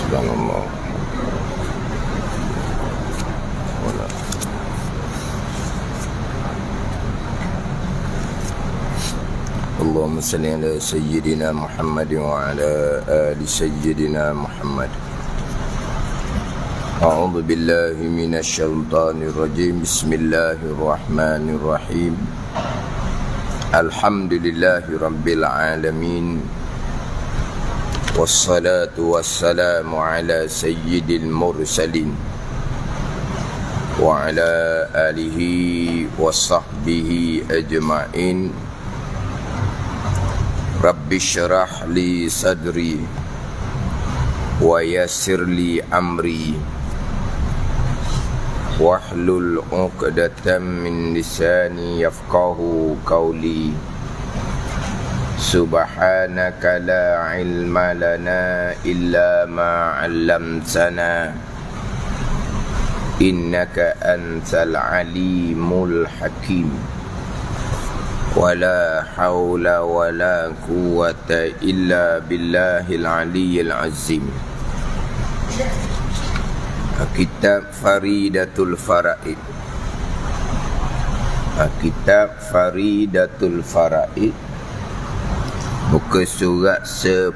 Subhanallah. Allahumma salli ala sayyidina Muhammad wa ala ali sayyidina Muhammad. A'udzu billahi minasy syaithanir rajim. Bismillahirrahmanirrahim. Alhamdulillahi rabbil alamin. Wassalatu wassalamu ala sayyidil mursalin wa ala alihi wa sahbihi ajma'in. Rabbi syrah li sadri wa yassir li amri wahlul 'uqdatam min lisani yafqahu qawli. Subhanaka la ilma lana illa ma 'allamtana innaka antal alimul hakim. Wala hawla wala quwwata illa billahil aliyyil azim. Kitab Faridatul Faraid. Kitab Faridatul Faraid, muka surat 10.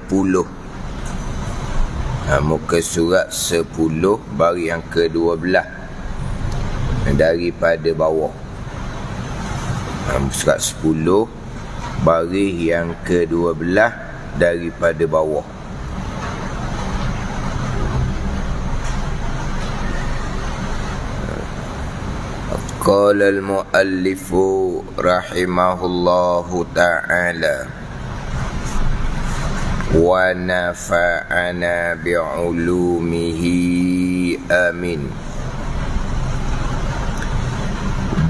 Muka surat 10 baris yang ke-12 daripada bawah. Surat 10 baris yang ke-12 daripada bawah. Qala al-muallifu rahimahullahu ta'ala wa nafa'ana bi'ulumihi amin.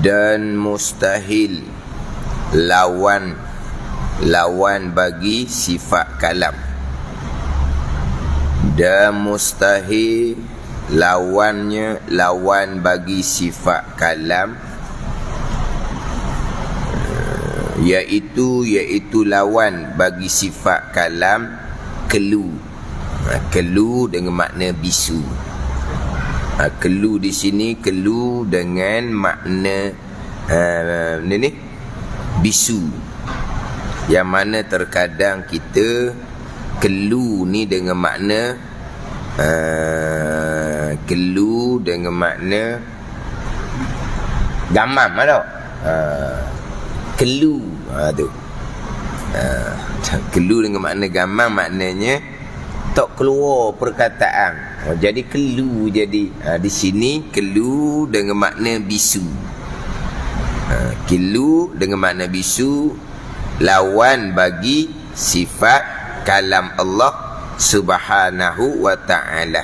Dan mustahil lawan bagi sifat kalam. Dan mustahil lawan bagi sifat kalam, iaitu lawan bagi sifat kalam kelu. Kelu dengan makna bisu. Kelu di sini kelu dengan makna bisu, yang mana terkadang kita kelu ni dengan makna kelu dengan makna gamam ada. Kelu tu. Kelu dengan makna gamam maknanya tak keluar perkataan. Jadi kelu jadi di sini kelu dengan makna bisu. Kelu dengan makna bisu lawan bagi sifat kalam Allah Subhanahu wa ta'ala.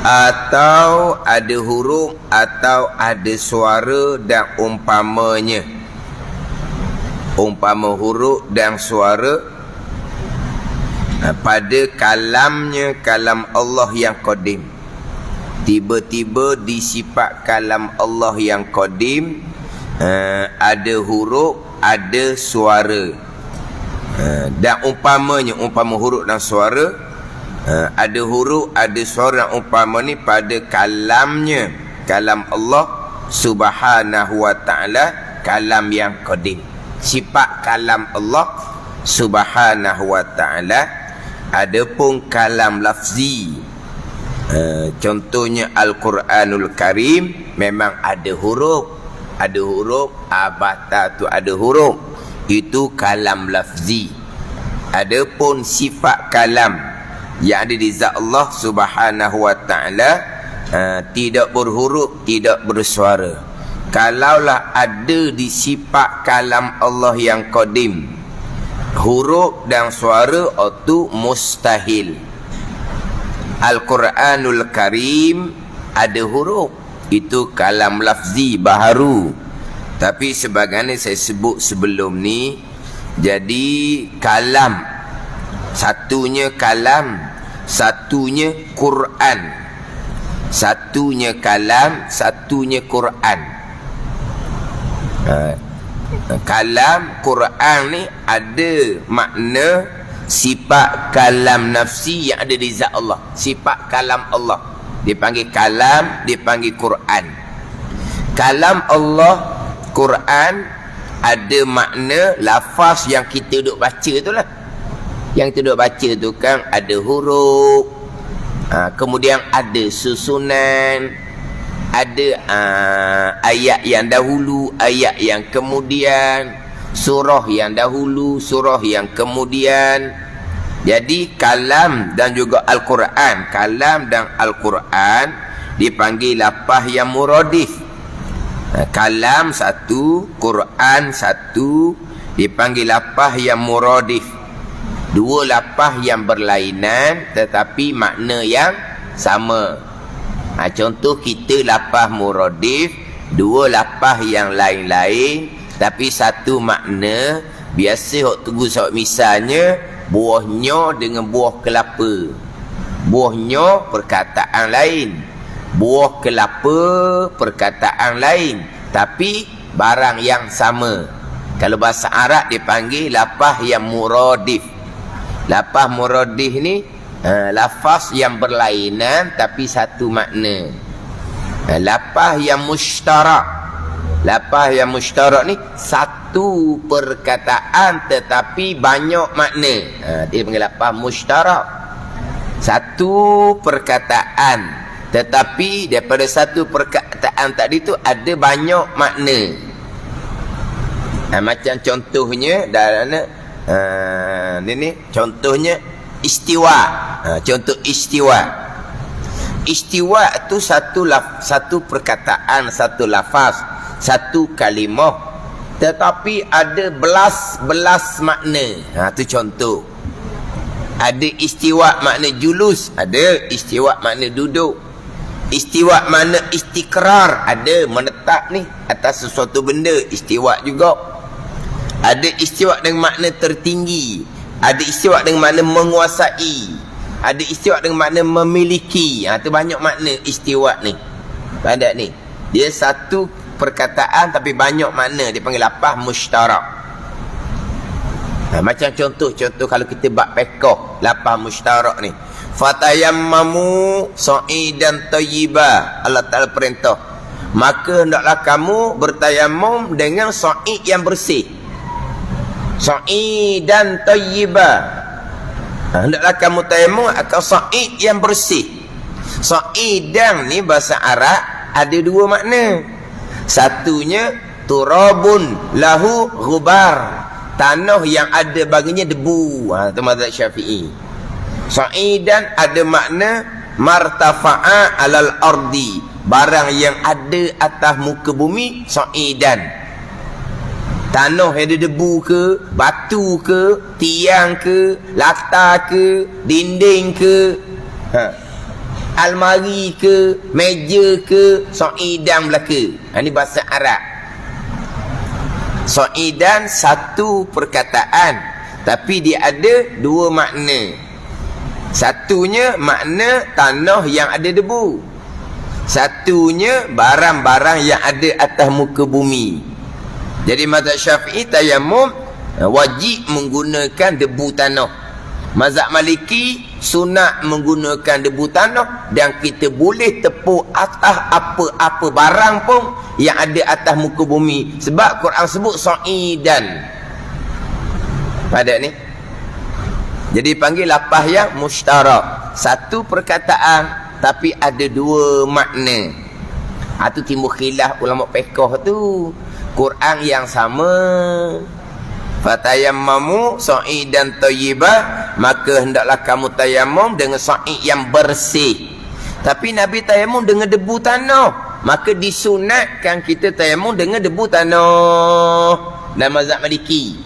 Atau ada huruf atau ada suara dan umpamanya. Umpama huruf dan suara pada kalamnya, kalam Allah yang qadim. Tiba-tiba di sifat kalam Allah yang qadim ada huruf, ada suara. Dan umpamanya, umpama huruf dan suara, ada huruf, ada suara dan umpama ni pada kalamnya, kalam Allah Subhanahu wa ta'ala, kalam yang qadim. Sifat kalam Allah Subhanahu wa ta'ala. Adapun kalam lafzi, contohnya Al-Quranul Karim, memang ada huruf. Ada huruf, abata tu ada huruf, itu kalam lafzi. Adapun sifat kalam yang ada di zat Allah Subhanahu wa ta'ala, tidak berhuruf, tidak bersuara. Kalaulah ada di sifat kalam Allah yang qadim huruf dan suara, itu mustahil. Al-Quranul Karim ada huruf, itu kalam lafzi baharu. Tapi sebagaimana saya sebut sebelum ni, jadi kalam, satunya kalam, satunya Quran. Satunya kalam, satunya Quran. Kalam Quran ni ada makna sifat kalam nafsi yang ada di zat Allah, sifat kalam Allah dipanggil kalam, dipanggil Quran. Kalam Allah, Quran, ada makna lafaz yang kita duk baca tu lah. Yang kita duk baca tu kan ada huruf, kemudian ada susunan, ada ayat yang dahulu, ayat yang kemudian, surah yang dahulu, surah yang kemudian. Jadi kalam dan juga Al-Quran, kalam dan Al-Quran dipanggil lafaz yang muradif. Kalam satu, Quran satu, dipanggil lafaz yang muradif. Dua lafaz yang berlainan tetapi makna yang sama. Contoh kita lafaz muradif, dua lafaz yang lain-lain tapi satu makna. Biasa hok tunggu sebab misalnya buah nyo dengan buah kelapa. Buah nyo perkataan lain, buah kelapa perkataan lain, tapi barang yang sama. Kalau bahasa Arab dipanggil lafaz yang muradif. Lafaz muradif ni lafaz yang berlainan tapi satu makna. Lafaz yang mushtarak, lafaz yang mushtarak ni satu perkataan tetapi banyak makna. Dia panggil lafaz mushtarak. Satu perkataan tetapi daripada satu perkataan tadi tu ada banyak makna. Macam contohnya dalam ni contohnya istiwa. Contoh istiwa. Istiwa tu satu perkataan, satu lafaz, satu kalimah tetapi ada belas makna. Tu contoh. Ada istiwa makna julus, ada istiwa makna duduk. Istiwa makna istikrar, ada menetap ni atas sesuatu benda, istiwa juga. Ada istiwa dengan makna tertinggi, ada istiwa dengan makna menguasai, ada istiwa dengan makna memiliki. Tu banyak makna istiwa ni. Pada ni dia satu perkataan tapi banyak makna, dipanggil lafaz mushtarak. Macam contoh kalau kita bab fiqh, lafaz mushtarak ni, fatayammamu sa'idan thayyiba. Allah Taala perintah, maka hendaklah kamu bertayamum dengan sa'id yang bersih. Sa'idan thayyiba, hendaklah kamu tayamum akan sa'id yang bersih. Sa'idan ni bahasa Arab ada dua makna. Satunya turabun lahu ghubar, tanah yang ada baginya debu. Itu mazhab Syafi'i. Sa'idan ada makna martafa'a alal ardi, barang yang ada atas muka bumi. Sa'idan, tanah yang ada debu ke, batu ke, tiang ke, latar ke, dinding ke, almari ke, meja ke, sa'idan belaka. Ini bahasa Arab. Sa'idan satu perkataan tapi dia ada dua makna. Satunya makna tanah yang ada debu, satunya barang-barang yang ada atas muka bumi. Jadi mazhab Syafi'i tayamum wajib menggunakan debu tanah. Mazhab Maliki sunat menggunakan debu tanah, dan kita boleh tepuk atas apa-apa barang pun yang ada atas muka bumi, sebab Quran sebut sa'idan pada ni. Jadi panggil lafaz yang mushtarak, satu perkataan tapi ada dua makna. Tu timbul khilaf ulama fiqh tu. Quran yang sama, fatayammamu sa'idan thayyibah, maka hendaklah kamu tayamum dengan sa'id yang bersih. Tapi Nabi tayamum dengan debu tanah, maka disunatkan kita tayamum dengan debu tanah dalam mazhab Maliki.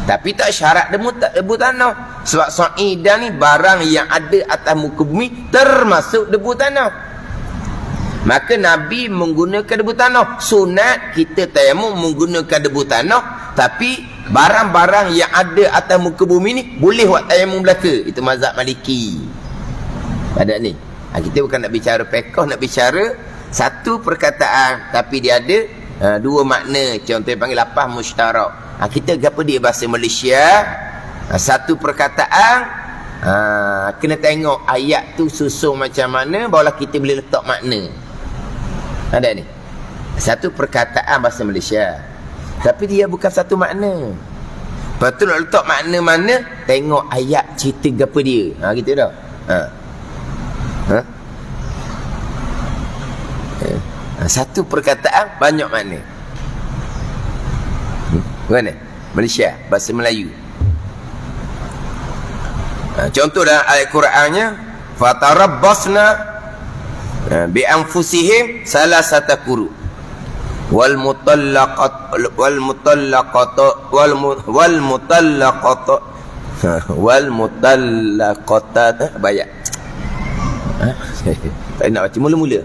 Tapi tak syarat debu tanah, sebab sa'idan ni barang yang ada atas muka bumi termasuk debu tanah. Maka Nabi menggunakan debu tanah. Sunat kita tayamum menggunakan debu tanah, tapi barang-barang yang ada atas muka bumi ni boleh buat tayamum belaka. Itu mazhab Maliki pada ni. Kita bukan nak bicara fiqh, nak bicara satu perkataan tapi dia ada dua makna. Contoh panggil lafaz mushtarak. Kita apa dia bahasa Malaysia, Satu perkataan, kena tengok ayat tu susun macam mana, barulah kita boleh letak makna. Ada ni. Satu perkataan bahasa Malaysia, tapi dia bukan satu makna. Lepas tu nak letak makna mana, tengok ayat cerita apa dia. Gitu dah. Satu perkataan banyak makna. Mana? Malaysia, bahasa Melayu. Contoh dalam ayat Qurannya, fatarabbasna bi anfusihim salasata quru wal mutallaqat banyak. Tak nak baca mula-mula.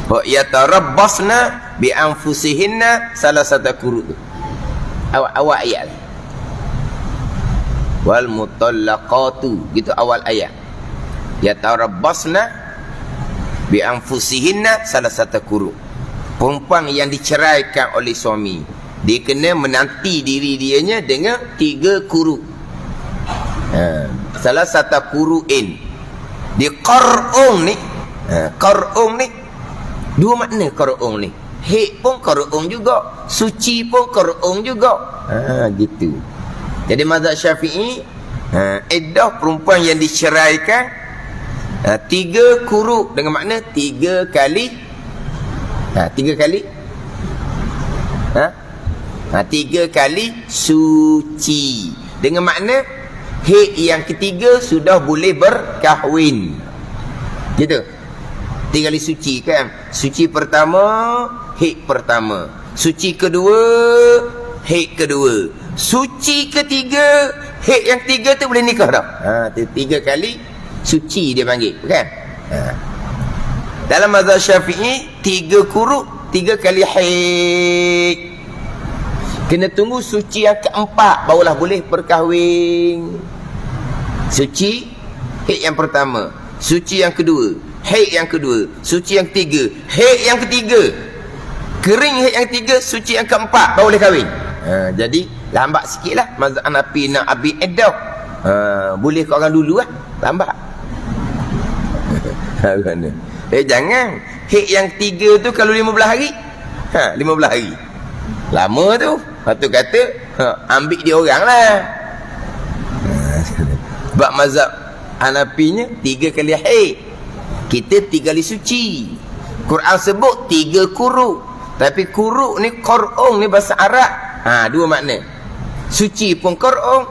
Wa yatarabbasna bi anfusihinna salasata quru. Awal ayat. Wal mutallaqatu, gitu awal ayat. Yatarabbasna bi anfusihinna salasata quru. Perempuan yang diceraikan oleh suami, dia kena menanti diri dianya dengan 3 quru. Salasata quru'in. Di qar'ung ni, qar'ung ni dua makna. Qar'ung ni haid pun qar'ung juga, suci pun qar'ung juga. Gitu. Jadi mazhab Syafi'i, iddah perempuan yang diceraikan 3 quru, dengan makna 3 kali 3 kali suci, dengan makna haid yang ketiga sudah boleh berkahwin. Gitu. 3 kali suci kan. Suci pertama, haid pertama. Suci kedua, haid kedua. Suci ketiga, haid yang ketiga tu boleh nikah dah. 3 kali suci dia panggil, bukan? Dalam mazhab Syafi'i 3 quru, 3 kali haid. Kena tunggu suci yang keempat barulah boleh berkahwin. Suci haid yang pertama, suci yang kedua, haid yang kedua, suci yang ketiga, haid yang ketiga, kering haid yang ketiga, suci yang keempat baru boleh kahwin. Jadi lambat sikit lah mazhab Hanafi nak habis iddah. Boleh kat orang dulu lah, lambat. Jangan haid yang ketiga tu kalau 15 hari, 15 hari lama tu. Lepas tu kata ambil dia orang lah. Sebab mazhab Hanafinya 3 kali haid, kita 3 kali suci. Quran sebut 3 quru, tapi quru ni qar'ung ni bahasa Arab. Dua makna. Suci pun qar'ung,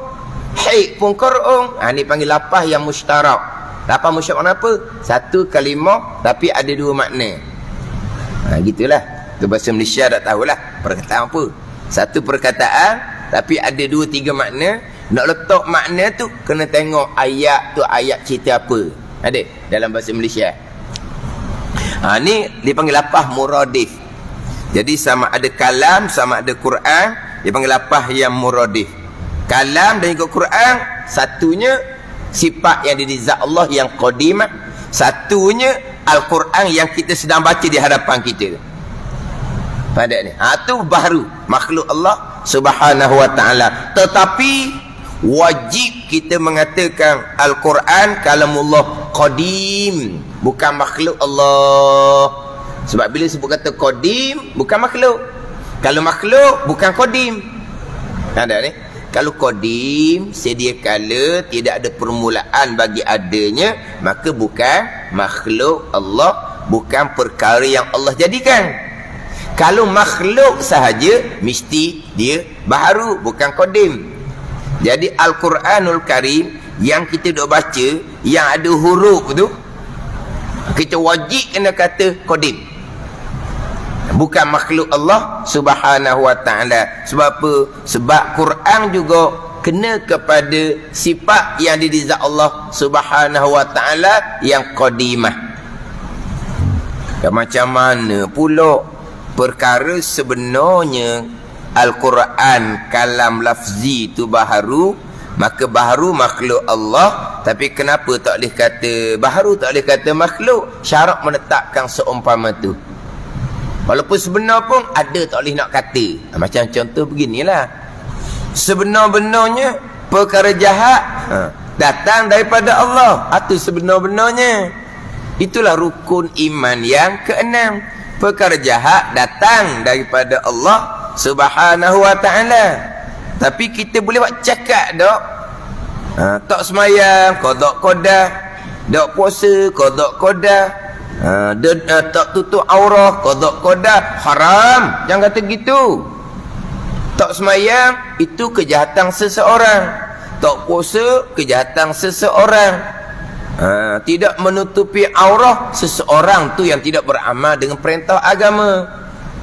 haid pun qar'ung. Ni panggil lapah yang mushtarak. Lapah mushtarak apa? Satu kalimah tapi ada 2 makna. Gitulah. Tu bahasa Malaysia tak tahulah perkataan apa. Satu perkataan tapi ada 2-3 makna. Nak letak makna tu kena tengok ayat tu, ayat cerita apa. Ada dalam bahasa Malaysia. Ni dipanggil lapah muradif. Jadi sama ada kalam, sama ada Quran, dipanggil lapah yang muradif. Kalam dan juga Quran, satunya sifat yang di zat Allah yang qadimah, satunya Al-Quran yang kita sedang baca di hadapan kita. Pada ni, tu baru makhluk Allah Subhanahu wa taala. Tetapi wajib kita mengatakan Al-Quran kalamullah qadim, bukan makhluk Allah. Sebab bila sebut kata qadim, bukan makhluk. Kalau makhluk, bukan qadim. Ada ni. Kalau qadim, sedia kala tidak ada permulaan bagi adanya, maka bukan makhluk Allah, bukan perkara yang Allah jadikan. Kalau makhluk sahaja, mesti dia baharu, bukan qadim. Jadi Al-Quranul Karim yang kita duk baca, yang ada huruf tu, kita wajib kena kata qadim, bukan makhluk Allah Subhanahu wa taala. Sebab apa? Sebab Quran juga kena kepada sifat yang di zat Allah Subhanahu wa taala yang qadimah. Macam mana pula perkara sebenarnya Al-Quran kalam lafzi tu baharu, maka baharu makhluk Allah, tapi kenapa tak boleh kata baharu, tak boleh kata makhluk? Syarak menetapkan seumpama tu. Walaupun sebenar pun ada tak boleh nak kata. Macam contoh beginilah. sebenar-benarnya perkara jahat datang daripada Allah. Itu sebenar-benarnya. Itulah rukun iman yang keenam. Perkara jahat datang daripada Allah Subhanahu wa ta'ala. Tapi kita boleh buat cakap dok. Tak semayang, qada qadah. Tak puasa, qada qadah. Tak tutup aurah, qada qadah. Haram. Jangan kata gitu. Tak semayang, itu kejahatan seseorang. Tak puasa, kejahatan seseorang. Tidak menutupi aurah, seseorang tu yang tidak beramal dengan perintah agama.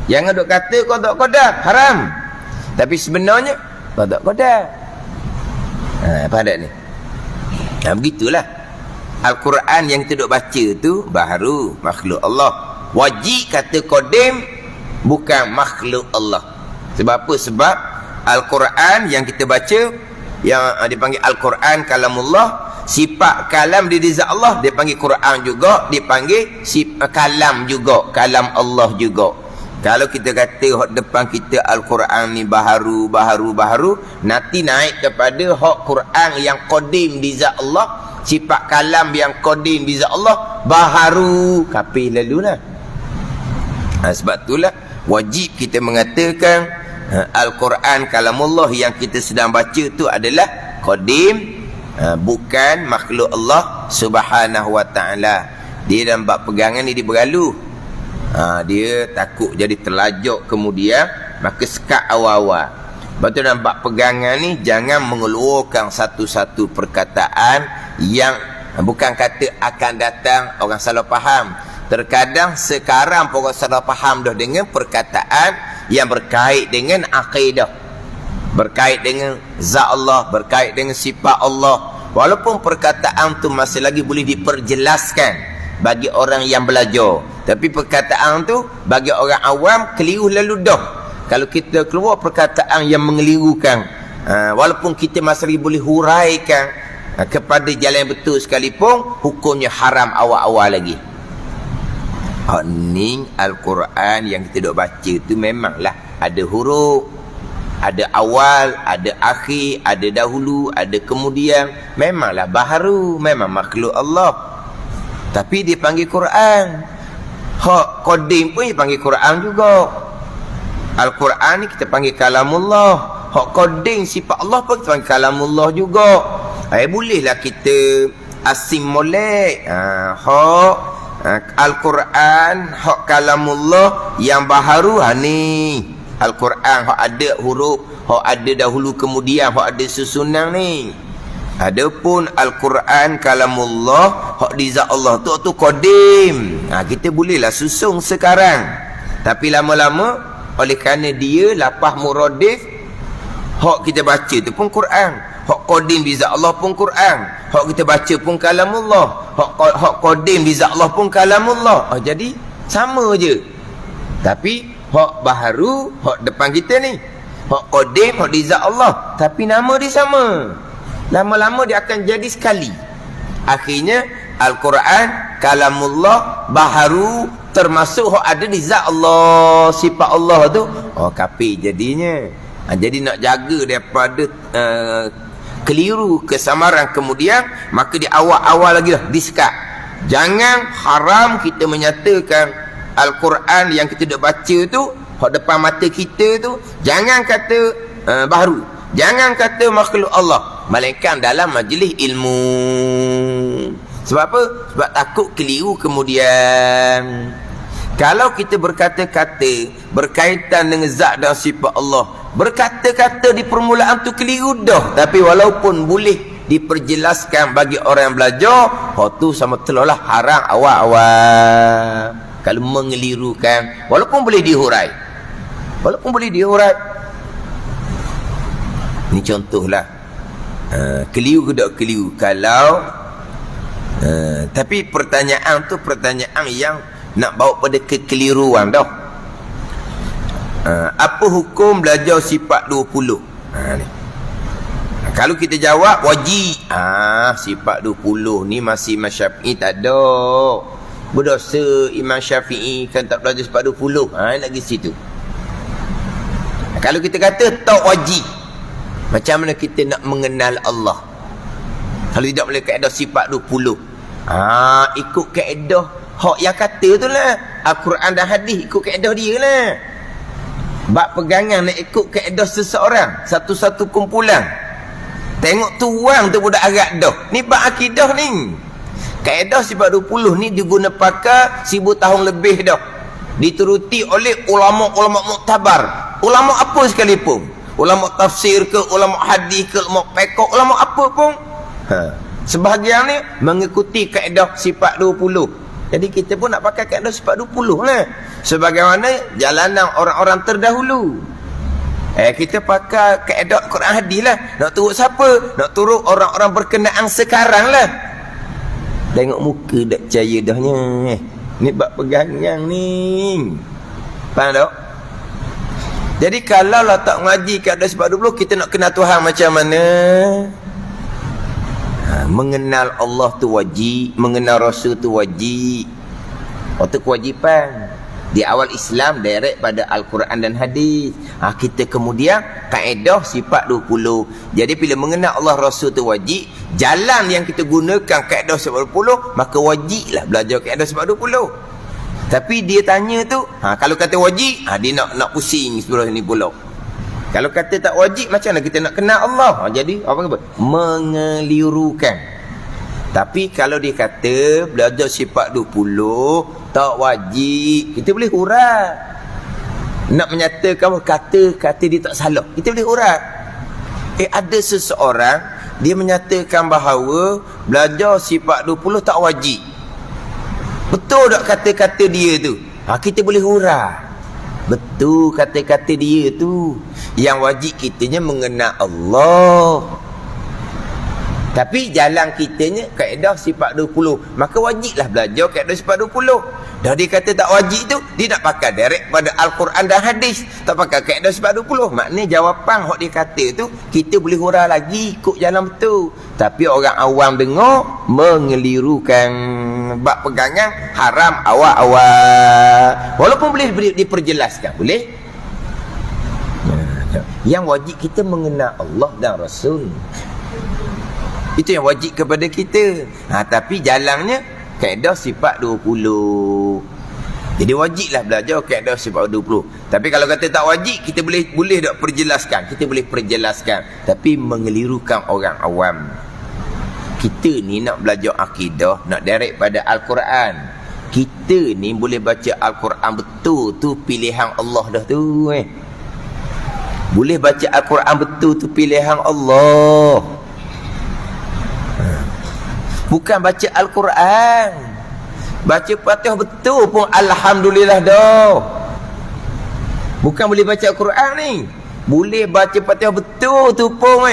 Jangan duk kata qada qadah, haram. Tapi sebenarnya qada qadah. Pada ni. Begitulah. Al-Quran yang kita duk baca tu baharu makhluk Allah. Wajib kata qadim bukan makhluk Allah. Sebab apa? Sebab Al-Quran yang kita baca, yang dipanggil Al-Quran kalamullah, sifat kalam di zat Allah, dia panggil Quran juga, dipanggil kalam juga, kalam Allah juga. Kalau kita kata hak depan kita Al-Quran ni baharu, nanti naik kepada hak Quran yang qadim di zat Allah, sifat kalam yang qadim di zat Allah baharu, kapil lalulah. Sebab itulah wajib kita mengatakan Al-Quran kalamullah yang kita sedang baca tu adalah qadim, bukan makhluk Allah Subhanahu wa ta'ala. Dia dalam bab pegangan ni dia beralu. Dia takut jadi terlajak kemudian, maka sekat awal-awal. Lepas tu dalam bab pegangan ni jangan mengeluarkan satu-satu perkataan yang bukan kata akan datang orang salah faham. Terkadang sekarang orang salah faham dah dengan perkataan yang berkait dengan akidah, berkait dengan zat Allah, berkait dengan sifat Allah. Walaupun perkataan tu masih lagi boleh diperjelaskan bagi orang yang belajar, tapi perkataan tu bagi orang awam keliru lalu dah. Kalau kita keluar perkataan yang mengelirukan, walaupun kita masih lagi boleh huraikan kepada jalan yang betul sekalipun, hukumnya haram awal-awal lagi. Ni Al-Quran yang kita duk baca tu memanglah ada huruf, ada awal, ada akhir, ada dahulu, ada kemudian. Memanglah baharu, memang makhluk Allah, tapi dia panggil Quran. Hak qadim pun dia panggil Quran juga. Al-Quran ni kita panggil kalamullah. Hak qadim sifat Allah pun kita panggil kalamullah juga. Bolehlah kita asim molek. Hak Al-Quran, hak kalamullah yang baharu, ni Al-Quran hak ada huruf, hak ada dahulu kemudian, hak ada susunan ni. Adapun Al-Quran kalamullah, hak di zat Allah tu qadim. Kita bolehlah susung sekarang, tapi lama-lama oleh kerana dia lapah muradif, hak kita baca tu pun Quran. Hak qadim di zat Allah pun Quran. Hak kita baca pun kalamullah. Hak qadim di zat Allah pun kalamullah. Jadi sama je. Tapi hak baharu, hak depan kita ni, hak qadim, hak di zat Allah, tapi nama dia sama. Lama-lama dia akan jadi sekali. Akhirnya Al-Quran kalamullah baharu, termasuk hak ada di zat Allah, sifat Allah tu, kafir jadinya. Jadi nak jaga daripada keliru kesamaran kemudian, maka di awal-awal lagi dah disekat. Jangan haram kita menyatakan Al-Quran yang kita dah baca tu, hak depan mata kita tu, jangan kata baharu, jangan kata makhluk Allah, melainkan dalam majlis ilmu. Sebab apa? Sebab takut keliru kemudian. Kalau kita berkata-kata berkaitan dengan zat dan sifat Allah, berkata-kata di permulaan tu keliru dah, tapi walaupun boleh diperjelaskan bagi orang yang belajar, tu sama telahlah haram awal-awal. Kalau mengelirukan, walaupun boleh dihurai, ni contohlah. Keliru ke tak keliru? Kalau tapi pertanyaan tu pertanyaan yang nak bawa pada kekeliruan dah. Apa hukum belajar sifat 20? Ni. Kalau kita jawab wajib, sifat 20 ni masih Imam Syafi'i tak ada. Berdosa Imam Syafi'i kan tak belajar sifat 20. Nak pergi situ. Kalau kita kata tak wajib, Macam mana kita nak mengenal Allah? Kalau tidak boleh kaedah sifat 20. Ikut kaedah hak yang kata tu lah. Al-Quran dan hadis ikut kaedah dia lah. Bab pegangan nak ikut kaedah seseorang, satu-satu kumpulan. Tengok tuang tu budak Arab dah. Ni bab akidah ni. Kaedah sifat 20 ni diguna pakai 1000 tahun lebih dah. Dituruti oleh ulama-ulama muktabar. Ulama apa sekalipun. Ulama tafsir ke, ulama hadis ke, ulama fiqh, ulama apa pun. Sebahagian ni mengikuti kaedah sifat 20. Jadi kita pun nak pakai kaedah sifat 20 lah. Sebagaimana jalanan orang-orang terdahulu. Kita pakai kaedah Quran hadis lah. Nak turut siapa? Nak turut orang-orang berkenaan sekarang lah. Tengok muka dak percaya dahnya. Ni bab pegangan ni. Faham tak? Jadi kalau lah tak ngaji kaedah sifat 20, kita nak kenal Tuhan macam mana? Mengenal Allah tu wajib, mengenal Rasul tu wajib. Waktu kewajipan. Di awal Islam direct pada Al-Quran dan hadis. Kita kemudian kaedah sifat 20. Jadi bila mengenal Allah Rasul tu wajib, jalan yang kita gunakan kaedah sifat 20, maka wajiblah belajar kaedah sifat 20. Tapi dia tanya tu, kalau kata wajib, dia nak pusing sebelah ni pula. Kalau kata tak wajib, macam mana kita nak kenal Allah? Jadi apa? Mengelirukan. Tapi kalau dia kata belajar sifat 20 tak wajib, kita boleh hurai. Nak menyatakan kata dia tak salah, kita boleh hurai. Ada seseorang dia menyatakan bahawa belajar sifat 20 tak wajib. Betul tak kata-kata dia tu? Kita boleh hurai. Betul kata-kata dia tu. Yang wajib kitanya mengenal Allah. Tapi jalan kitanya kaedah sifat 20. Maka wajiblah belajar kaedah sifat 20. Dah dia kata tak wajib tu, dia nak pakai direct pada Al-Quran dan hadis. Tak pakai kaedah sifat 20. Maknanya jawapan hak dia kata tu, kita boleh hurai lagi ikut jalan betul. Tapi orang awam dengar, mengelirukan. Bab pegangan haram awal-awal. Walaupun boleh diperjelaskan. Boleh? Yang wajib kita mengenal Allah dan Rasul. Itu yang wajib kepada kita. Tapi jalannya kaedah sifat 20. Jadi wajiblah belajar kaedah sifat 20. Tapi kalau kata tak wajib, kita boleh tak perjelaskan. Kita boleh perjelaskan. Tapi mengelirukan orang awam. Kita ni nak belajar akidah, nak direct pada Al-Quran. Kita ni boleh baca Al-Quran betul tu pilihan Allah dah tu. Boleh baca Al-Quran betul tu pilihan Allah. Bukan baca Al-Quran, baca Fatihah betul pun alhamdulillah dah. Bukan boleh baca Al-Quran ni, boleh baca Fatihah betul tu pun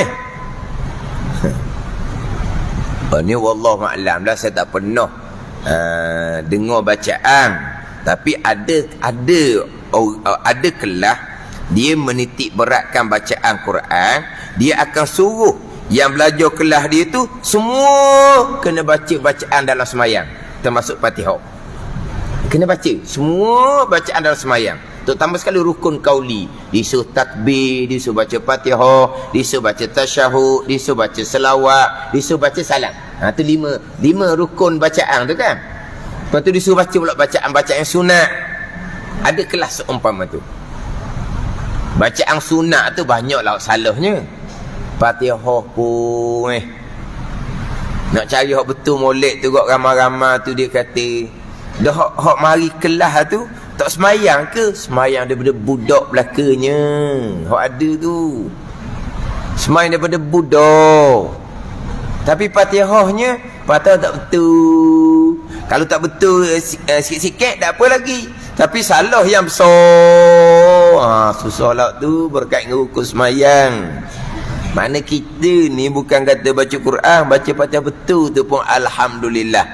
ni wallahu a'lam lah. Saya tak pernah dengar bacaan. Tapi ada kelas dia menitik beratkan bacaan Quran. Dia akan suruh yang belajar kelas dia tu semua kena baca bacaan dalam semayang, termasuk Fatihah. Kena baca semua bacaan dalam semayang, terutama sekali rukun qauli. Disuruh takbir, disuruh baca Fatihah, disuruh baca tasyahud, disuruh baca selawat, disuruh baca salam. Tu lima rukun bacaan tu kan. Lepas tu disuruh baca pula bacaan-bacaan sunat. Ada kelas seumpama tu. Bacaan sunat tu banyaklah salahnya. Fatihah pun nak cari hak betul molek tu kok ramai-ramai tu dia kata dah hak mari kelas tu tak semayang ke? Semayang daripada budak belakanya. Hak ada tu semayang daripada budak. Tapi Fatihahnya Fatihah tak betul. Kalau tak betul sikit-sikit tak apa lagi. Tapi salah yang besar, susah lah tu berkait dengan rukun semayang. Mana kita ni bukan kata baca Quran, baca Fatihah betul tu pun alhamdulillah.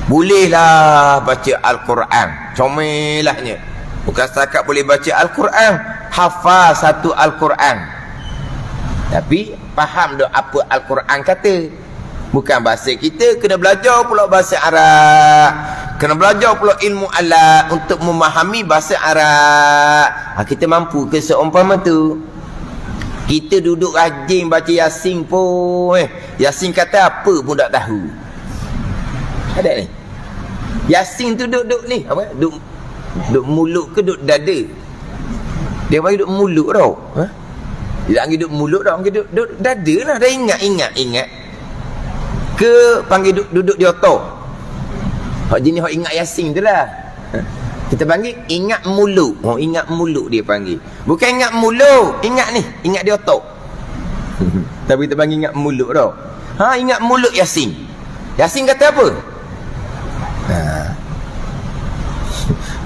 Bolehlah baca Al-Quran, comelahnya. Bukan setakat boleh baca Al-Quran, hafal satu Al-Quran, tapi faham dah apa Al-Quran kata. Bukan bahasa kita, kena belajar pula bahasa Arab, kena belajar pula ilmu alat untuk memahami bahasa Arab. Kita mampu ke seumpama tu? Kita duduk rajin baca Yasin pun Yasin kata apa pun tak tahu. Ada ni Yasin tu duduk ni apa? Duduk mulut ke duduk dada? Dia panggil duduk mulut tau. Dia tak panggil duduk mulut tau, panggil duduk dada lah. Dah ingat ke panggil duduk di otak. Hak jenis hak ingat Yasin tu lah. Kita panggil ingat mulut. Ingat mulut dia panggil. Bukan ingat mulut, ingat ni, ingat di otak. Tapi kita panggil ingat mulut tau. Ingat mulut Yasin. Yasin kata apa?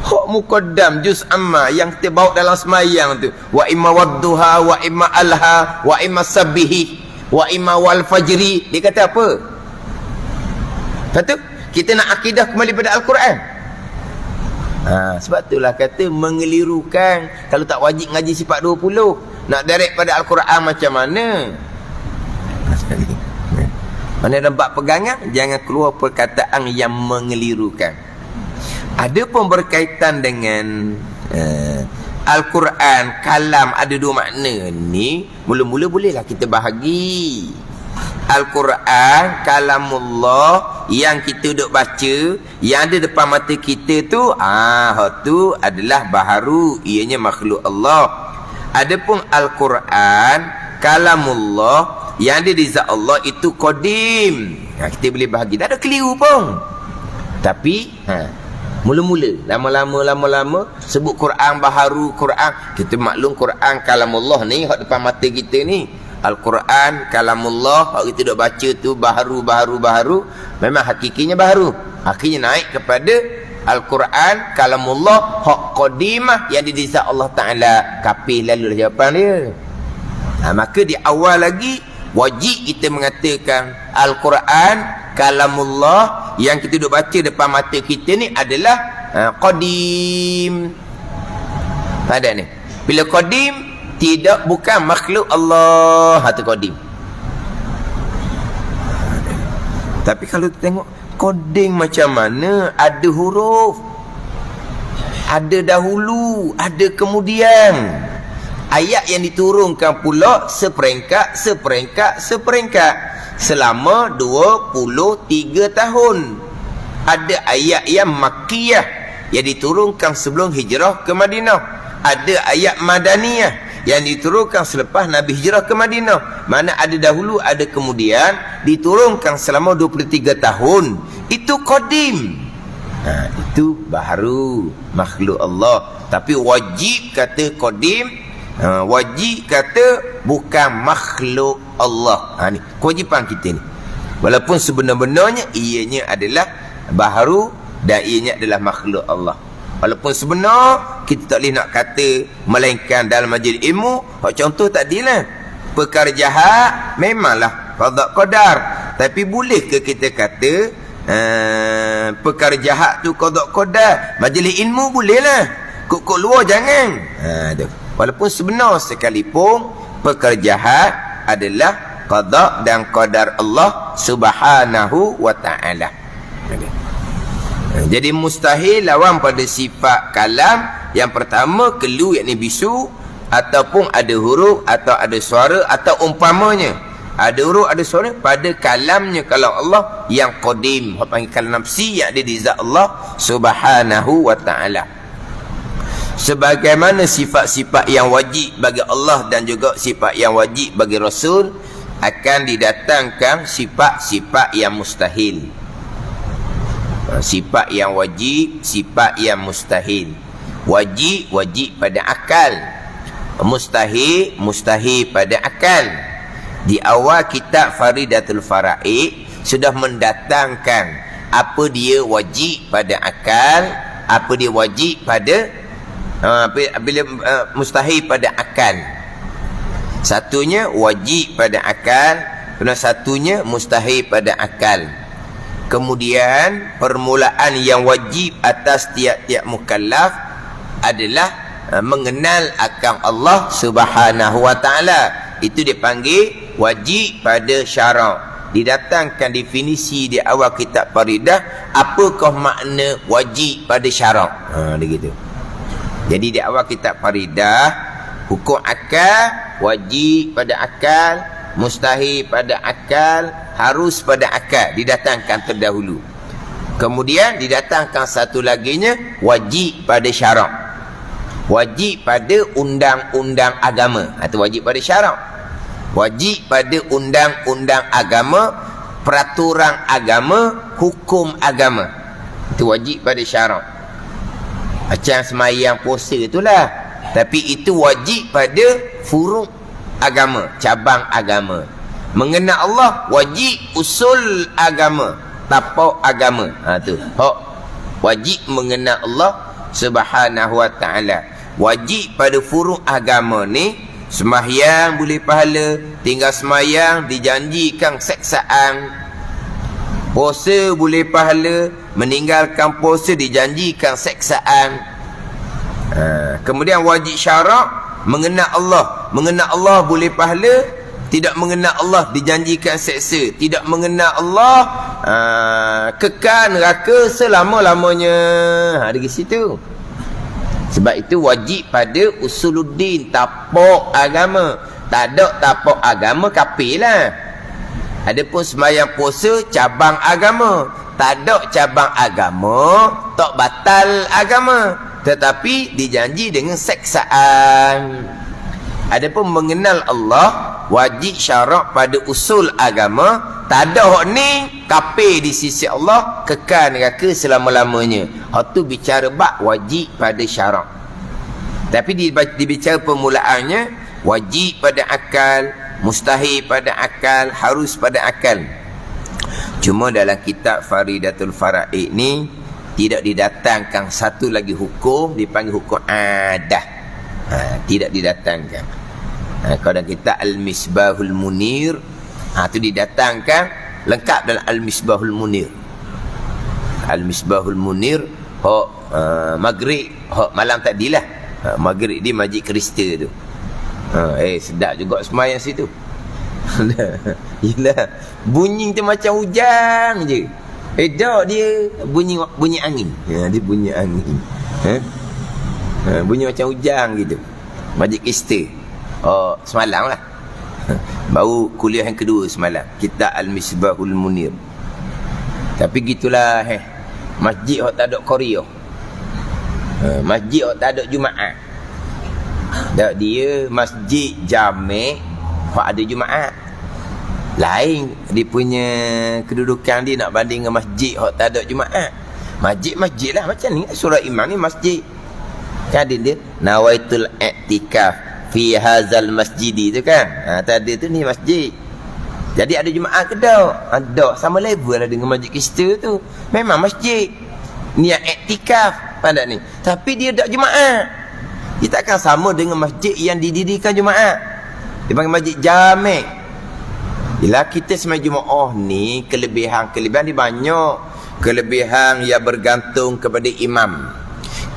Hak muqaddam juz amma yang kita bawa dalam semayang tu. Wa imma wadduha wa imma alha wa imma sabbihi wa imma wal fajri. Dia kata apa? Lepas tu kita nak akidah kembali pada Al-Quran. Sebab itulah kata mengelirukan. Kalau tak wajib ngaji sifat 20, nak direct pada Al-Quran macam mana? Mana dalam bab pegangan, jangan keluar perkataan yang mengelirukan. Ada pun berkaitan dengan Al-Quran, kalam, ada dua makna ni. Mula-mula bolehlah kita bahagi. Al-Quran, kalamullah yang kita duduk baca, yang ada depan mata kita tu, tu adalah baharu, ianya makhluk Allah. Adapun Al-Quran, kalamullah yang ada di zat Allah itu qadim. Kita boleh bahagi, tak ada keliru pun. Tapi mula-mula, lama-lama sebut Quran baharu, Quran, kita maklum Quran kalamullah ni hak depan mata kita ni. Al-Quran kalamullah hak kita duk baca tu baharu. Memang hakikinya baharu. Hakikinya naik kepada Al-Quran kalamullah hak qadimah yang didisa Allah Taala. Kapil lalu jawapan dia. Maka di awal lagi wajib kita mengatakan Al-Quran kalamullah yang kita duk baca depan mata kita ni adalah qadim. Ada ni. Bila qadim, tidak, bukan makhluk Allah, itu qadim. Tapi kalau tengok qadim macam mana, ada huruf, ada dahulu, ada kemudian. Ayat yang diturunkan pula seperengkat selama 23 tahun. Ada ayat yang makkiyah yang diturunkan sebelum hijrah ke Madinah. Ada ayat madaniyah yang diturunkan selepas Nabi hijrah ke Madinah. Mana ada dahulu, ada kemudian, diturunkan selama 23 tahun. Itu qadim. Itu baharu, makhluk Allah. Tapi wajib kata qadim, wajib kata bukan makhluk Allah. Ni kewajipan kita ni. Walaupun sebenar-benarnya ianya adalah baharu dan ianya adalah makhluk Allah. Walaupun sebenar kita tak boleh nak kata melainkan dalam majlis ilmu. Contoh tadilah perkara jahat memanglah qada qadar, tapi boleh ke kita kata perkara jahat tu qada qadar? Majlis ilmu bolehlah, kok luar jangan. Tu walaupun sebenar sekalipun perkara jahat adalah qada dan qadar Allah Subhanahu wa taala. Jadi mustahil lawan pada sifat kalam. Yang pertama kelu, yakni bisu, ataupun ada huruf atau ada suara atau umpamanya. Ada huruf, ada suara pada kalamnya kalau Allah yang qadim, panggil kalam nafsi yang ada di zat Allah Subhanahu wa taala. Sebagaimana sifat-sifat yang wajib bagi Allah dan juga sifat yang wajib bagi Rasul, akan didatangkan sifat-sifat yang mustahil. Sifat yang wajib, sifat yang mustahil. Wajib pada akal, mustahil pada akal. Di awal kitab Faridatul Faraid sudah mendatangkan apa dia wajib pada akal, apa dia wajib pada mustahil pada akal. Satunya wajib pada akal, dan satunya mustahil pada akal. Kemudian permulaan yang wajib atas tiap-tiap mukallaf adalah mengenal akan Allah Subhanahu wa taala. Itu dipanggil wajib pada syarak. Didatangkan definisi di awal kitab Faridah, apakah makna wajib pada syarak. Dia gitu. Jadi di awal kitab Faridah, hukum akal wajib pada akal, mustahil pada akal, harus pada akal, didatangkan terdahulu. Kemudian didatangkan satu laginya, wajib pada syarak. Wajib pada undang-undang agama. Itu wajib pada syarak. Wajib pada undang-undang agama, peraturan agama, hukum agama. Itu wajib pada syarak. Macam semayang puasa itulah. Tapi itu wajib pada furuk agama, cabang agama. Mengenal Allah, wajib usul agama, tapak agama. Tu. Wajib mengenal Allah Subhanahu wa ta'ala. Wajib pada furuk agama ni, sembahyang boleh pahala, tinggal sembahyang dijanjikan seksaan. Puasa boleh pahala, meninggalkan puasa dijanjikan seksaan. Kemudian wajib syarak, mengenal Allah. Mengenal Allah boleh pahala, tidak mengenal Allah dijanjikan seksa. Tidak mengenal Allah, kekal neraka selama-lamanya. Dari situ. Sebab itu wajib pada usuluddin, tapak agama. Tak ada tapak agama, kafir lah. Adapun sembahyang puasa, cabang agama. Tak ada cabang agama, tak batal agama. Tetapi dijanji dengan seksaan. Adapun mengenal Allah, wajib syarak pada usul agama. Tak ada hak ni kafir di sisi Allah, kekal neraka selama-lamanya. Hak tu bicara bab wajib pada syarak. Tapi dibicara permulaannya, wajib pada akal, mustahil pada akal, harus pada akal. Cuma dalam kitab Faridatul Fara'id ni tidak didatangkan satu lagi hukum, dipanggil hukum adah. Tidak didatangkan. Kalau dalam kitab Al-Misbahul Munir, itu didatangkan lengkap dalam Al-Misbahul Munir. Al-Misbahul Munir, maghrib, malam tadilah. Maghrib di Masjid Krista tu. Sedap juga semayang situ. Yelah, bunyi tu macam hujan je. Tak, dia bunyi angin. Dia bunyi angin. Bunyi macam hujan gitu. Masjid Krista. Semalam lah. Baru kuliah yang kedua semalam. Kitab Al-Misbahul Munir. Tapi gitulah. Masjid yang tak ada Korea. Masjid yang tak ada Jumaat. Tak, dia masjid Jamek yang ada Jumaat. Lain dia punya kedudukan dia nak banding dengan masjid yang tak ada Jumaat. Masjid lah macam ni. Surah Imam ni masjid. Kan dia nawaitul i'tikaf fi hazal masjidi tu kan. Tadi tu ni masjid. Jadi ada Jumaat ke tak? Ada, sama level lah dengan Masjid Krista tu. Memang masjid. Niat i'tikaf pada ni. Tapi dia tak Jumaat. Dia takkan sama dengan masjid yang didirikan Jumaat. Dia panggil masjid Jamek. Bila kita sembahyang Jumaat ni, kelebihan dia banyak. Kelebihan yang bergantung kepada imam.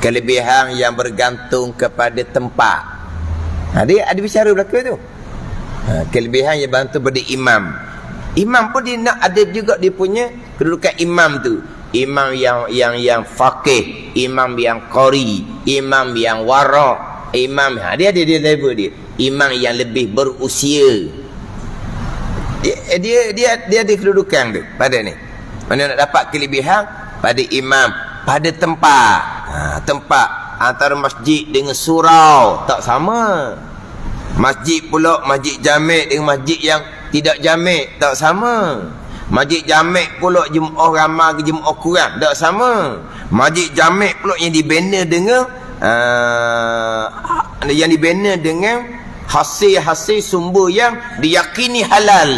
Kelebihan yang bergantung kepada tempat. Dia ada bicara belakang tu. Kelebihan yang bergantung kepada imam. Imam pun dia nak ada juga dia punya kedudukan imam tu. Imam yang faqih, imam yang qari, imam yang wara', imam dia ada level dia. Imam yang lebih berusia. Dia ada kedudukan tu pada ni. Mana nak dapat kelebihan pada imam, pada tempat. Tempat antara masjid dengan surau tak sama. Masjid pula, masjid Jamek dengan masjid yang tidak Jamek tak sama. Masjid Jamek pula jemaah ramai ke jemaah kurang tak sama. Masjid Jamek pula yang dibina dengan hasil sumber yang diyakini halal.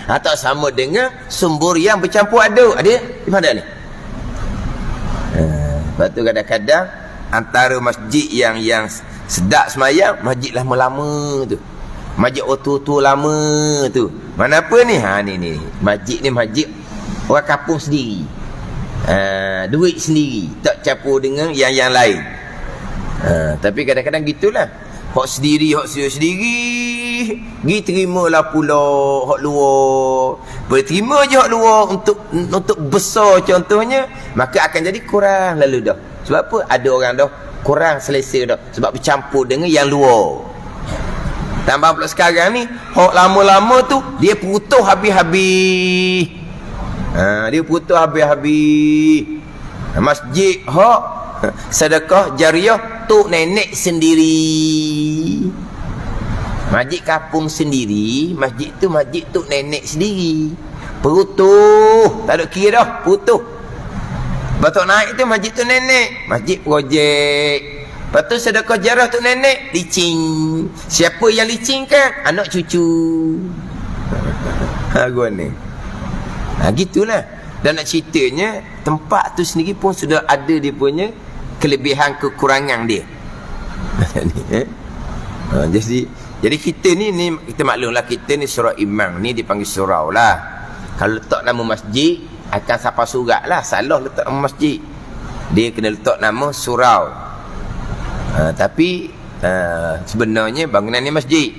Tak sama dengan sumber yang bercampur aduk. Ada di mana ni? Lepas tu kadang-kadang antara masjid yang sedap semayang, masjid lama-lama tu. Masjid tua-tua lama tu. Mana apa ni? Ni. Masjid ni masjid orang kampung sendiri. Duit sendiri. Tak campur dengan yang lain. Tapi kadang-kadang gitulah. Hak sendiri. Gi terimalah pula hak luar. Boleh terima je hak luar untuk besar contohnya, maka akan jadi kurang lalu dah. Sebab apa? Ada orang dah kurang selesa dah sebab bercampur dengan yang luar. Tambah pula sekarang ni, hok lama-lama tu dia putus habis-habis. Dia putus habis-habis. Masjid hok sedekah jariah tu nenek sendiri. Masjid kampung sendiri, masjid tu nenek sendiri. Putus, tak ada kira dah, putus. Batok naik tu masjid tu nenek, masjid projek. Lepas tu sedekah jarah tu nenek, licin. Siapa yang licin kan? Anak cucu. Gua ni. Gitulah. Dan nak ceritanya, tempat tu sendiri pun sudah ada dia punya kelebihan kekurangan dia. Jadi kita ni kita maklumlah, kita ni surau imam ni dipanggil surau lah. Kalau letak nama masjid akan siapa surat lah, salah letak nama masjid, dia kena letak nama surau. Tapi sebenarnya bangunan ni masjid.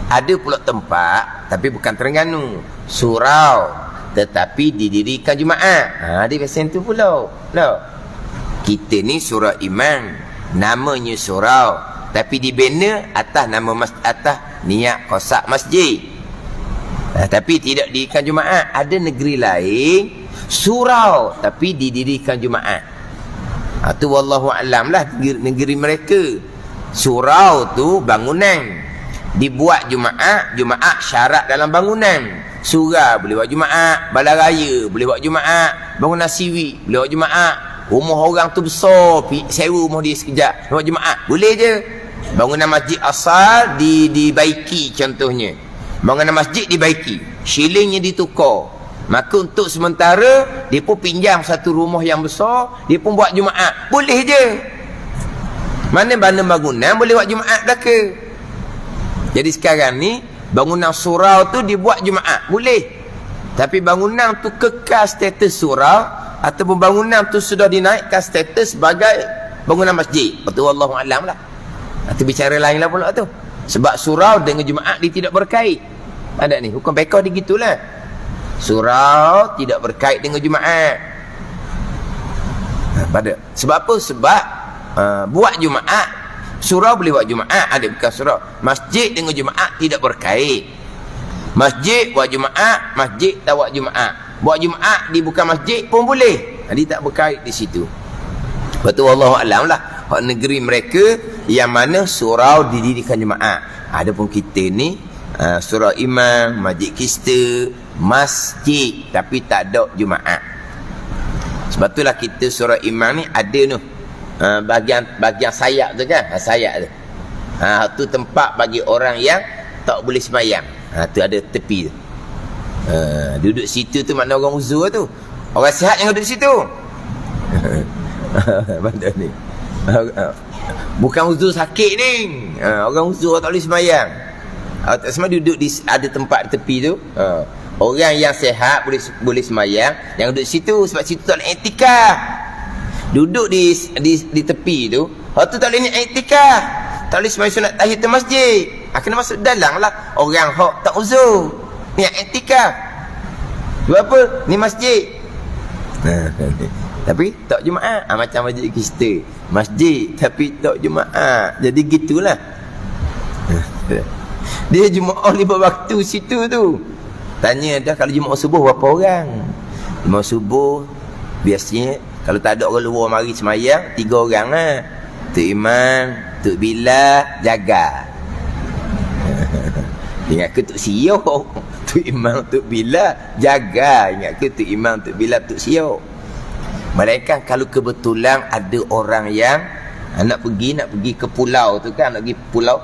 Ada pula tempat tapi bukan Terengganu, surau tetapi didirikan Jumaat. Dia pesen tu pula. Kita ni surau imam, namanya surau, tapi dibina atas nama atas niat kosak masjid. Tapi tidak didirikan Jumaat. Ada negeri lain surau tapi didirikan Jumaat. Tu wallahu alam lah negeri mereka. Surau tu bangunan, dibuat Jumaat. Jumaat syarat dalam bangunan. Surau boleh buat Jumaat, balai raya boleh buat Jumaat, bangunan siwi boleh buat Jumaat, rumah orang tu besar, sewa rumah dia sekejap buat Jumaat, boleh je. Bangunan masjid asal dibaiki contohnya. Bangunan masjid dibaiki, shillingnya ditukar. Maka untuk sementara dia pun pinjam satu rumah yang besar, dia pun buat Jumaat, boleh je. Mana-mana bangunan boleh buat Jumaat dah ke? Jadi sekarang ni bangunan surau tu dibuat Jumaat, boleh. Tapi bangunan tu kekal status surau, ataupun bangunan tu sudah dinaikkan status sebagai bangunan masjid. Betul, wallahu alam lah. Itu bicara lain lah pula tu. Sebab surau dengan Jumaat dia tidak berkait. Ada ni hukum fiqh dia gitulah. Surau tidak berkait dengan Jumaat. Sebab apa? Sebab buat Jumaat, surau boleh buat Jumaat, ada bukan surau. Masjid dengan Jumaat tidak berkait. Masjid buat Jumaat, masjid tak buat Jumaat. Buat Jumaat di bukan masjid pun boleh. Dia tak berkait di situ. Betul, wallahu alam lah. Hak negeri mereka yang mana surau didirikan Jumaat. Adapun kita ni surau imam, masjid kista, masjid tapi tak ada Jumaat. Sebab itulah kita surau imam ni ada tu bahagian sayap tu kan, sayap tu. Tu tempat bagi orang yang tak boleh sembahyang. Tu ada tepi tu. Duduk situ tu makna orang uzur tu. Orang sihat yang duduk situ. Benda ni. Bukan uzur sakit ni. Orang uzur tak boleh sembahyang. Tak semua duduk ada tempat tepi tu. Orang yang sihat boleh sembahyang, yang duduk situ sebab situ tak boleh iktikaf. Duduk di tepi tu, tu tak boleh iktikaf. Tak boleh sembahyang sunat tahiyatul masjid. Kena masuk dalam lah. Orang hak tak uzur ni iktikaf. Sebab apa? Ni masjid. Tapi tak Jumaat. Macam masjid kita, masjid tapi tak Jumaat. Jadi gitulah. Dia Jumaat 5 waktu situ tu. Tanya dah, kalau Jumaat subuh berapa orang? Jumaat subuh biasanya kalau tak ada orang luar mari semayang, 3 orang lah. Tok Imam, Tok Bilal jaga. Ingat ke Tok Siok? Tok Imam, Tok Bilal jaga. Ingat ke Tok Imam, Tok Bilal, Tok Siok? Melainkan kalau kebetulan ada orang yang nak pergi ke pulau tu kan, nak pergi pulau